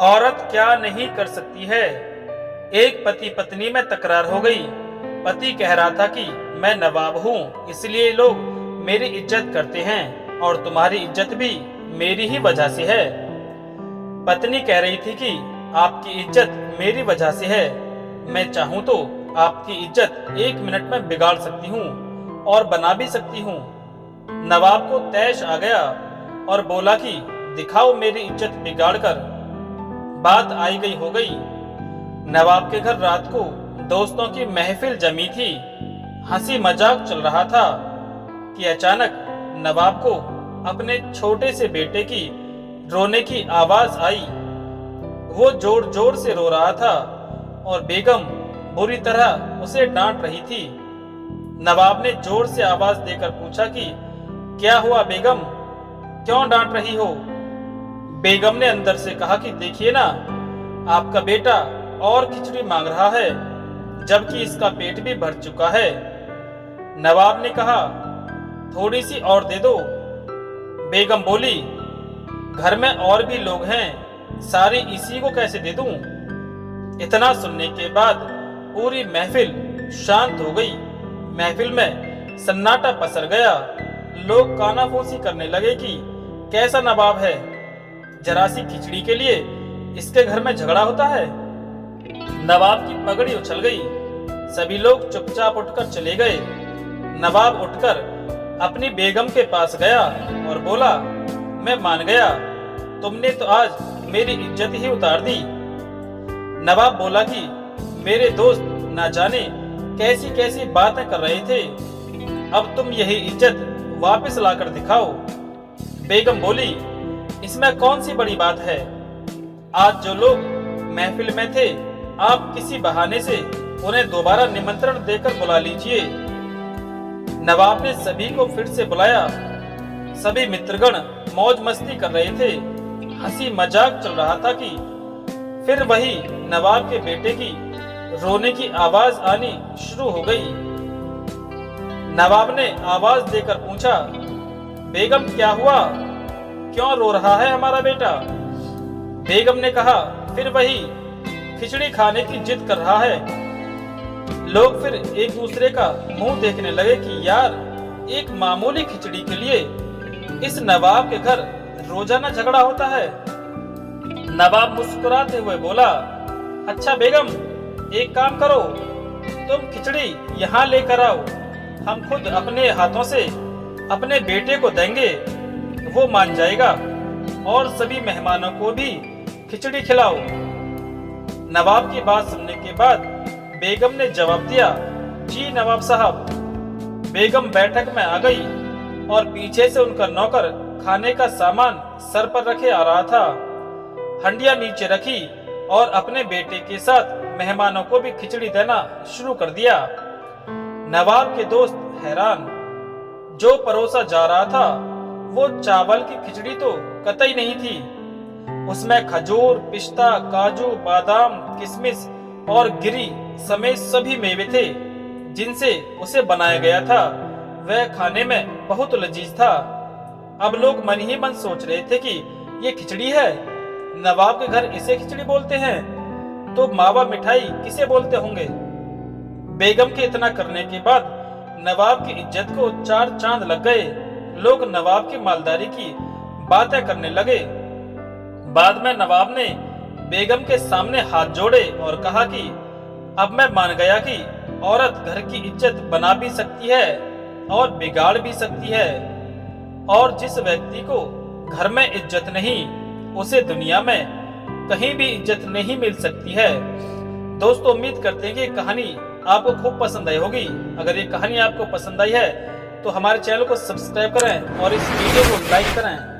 औरत क्या नहीं कर सकती है। एक पति पत्नी में तकरार हो गई। पति कह रहा था कि मैं नवाब हूँ, इसलिए लोग मेरी इज्जत करते हैं और तुम्हारी इज्जत भी मेरी ही वजह से है। पत्नी कह रही थी कि आपकी इज्जत मेरी वजह से है। मैं चाहूँ तो आपकी इज्जत 1 मिनट में बिगाड़ सकती हूँ और बना भी सकती हूँ। नवाब को तैश आ गया और बोला कि दिखाओ मेरी इज्जत बिगाड़ कर। बात आई गई हो गई। नवाब के घर रात को दोस्तों की महफिल जमी थी। हंसी मजाक चल रहा था कि अचानक नवाब को अपने छोटे से बेटे की रोने की आवाज आई। वो जोर जोर से रो रहा था और बेगम बुरी तरह उसे डांट रही थी। नवाब ने जोर से आवाज देकर पूछा कि क्या हुआ बेगम, क्यों डांट रही हो? बेगम ने अंदर से कहा कि देखिए ना, आपका बेटा और खिचड़ी मांग रहा है, जबकि इसका पेट भी भर चुका है। नवाब ने कहा थोड़ी सी और दे दो। बेगम बोली घर में और भी लोग हैं, सारी इसी को कैसे दे दूं? इतना सुनने के बाद पूरी महफिल शांत हो गई। महफिल में सन्नाटा पसर गया। लोग कानाफूसी करने लगे कि कैसा नवाब है, जरा सी खिचड़ी के लिए इसके घर में झगड़ा होता है। नवाब की पगड़ी उछल गई। सभी लोग चुपचाप उठकर चले गए। नवाब उठकर अपनी बेगम के पास गया और बोला मैं मान गया, तुमने तो आज मेरी इज्जत ही उतार दी। नवाब बोला कि मेरे दोस्त ना जाने कैसी कैसी बातें कर रहे थे, अब तुम यही इज्जत वापस लाकर दिखाओ। बेगम बोली इसमें कौन सी बड़ी बात है, आज जो लोग महफिल में थे आप किसी बहाने से उन्हें दोबारा निमंत्रण देकर बुला लीजिए। नवाब ने सभी को फिर से बुलाया। सभी मित्रगण मौज मस्ती कर रहे थे। हंसी मजाक चल रहा था कि फिर वही नवाब के बेटे की रोने की आवाज आनी शुरू हो गई। नवाब ने आवाज देकर पूछा बेगम क्या हुआ, क्यों रो रहा है हमारा बेटा? बेगम ने कहा फिर वही खिचड़ी खाने की जिद कर रहा है। लोग फिर एक दूसरे का मुंह देखने लगे कि यार, एक मामूली खिचड़ी के लिए इस नवाब के घर रोजाना झगड़ा होता है। नवाब मुस्कुराते हुए बोला अच्छा बेगम, एक काम करो, तुम खिचड़ी यहाँ लेकर आओ, हम खुद अपने हाथों से अपने बेटे को देंगे, वो मान जाएगा, और सभी मेहमानों को भी खिचड़ी खिलाओ। नवाब की बात सुनने के बाद बेगम ने जवाब दिया जी नवाब साहब। बेगम बैठक में आ गई और पीछे से उनका नौकर खाने का सामान सर पर रखे आ रहा था। हंडिया नीचे रखी और अपने बेटे के साथ मेहमानों को भी खिचड़ी देना शुरू कर दिया। नवाब के दोस्त हैरान। जो परोसा जा रहा था वो चावल की खिचड़ी तो कतई नहीं थी। उसमें खजूर, पिस्ता, काजू, बादाम, किशमिश और गिरी समेत सभी मेवे थे जिनसे उसे बनाया गया था। वह खाने में बहुत लजीज था। अब लोग मन ही मन सोच रहे थे कि ये खिचड़ी है, नवाब के घर इसे खिचड़ी बोलते हैं, तो मावा मिठाई किसे बोलते होंगे। बेगम के इतना करने के बाद नवाब की इज्जत को 4 चांद लग गए। लोग नवाब की मालदारी की बातें करने लगे। बाद में नवाब ने बेगम के सामने हाथ जोड़े और कहा कि अब मैं मान गया कि औरत घर की इज्जत बना भी सकती है और बिगाड़ भी सकती है, और जिस व्यक्ति को घर में इज्जत नहीं, उसे दुनिया में कहीं भी इज्जत नहीं मिल सकती है। दोस्तों, उम्मीद करते हैं कि कहानी आपको खूब पसंद आई होगी। अगर ये कहानी आपको पसंद आई है तो हमारे चैनल को सब्सक्राइब करें और इस वीडियो को लाइक करें।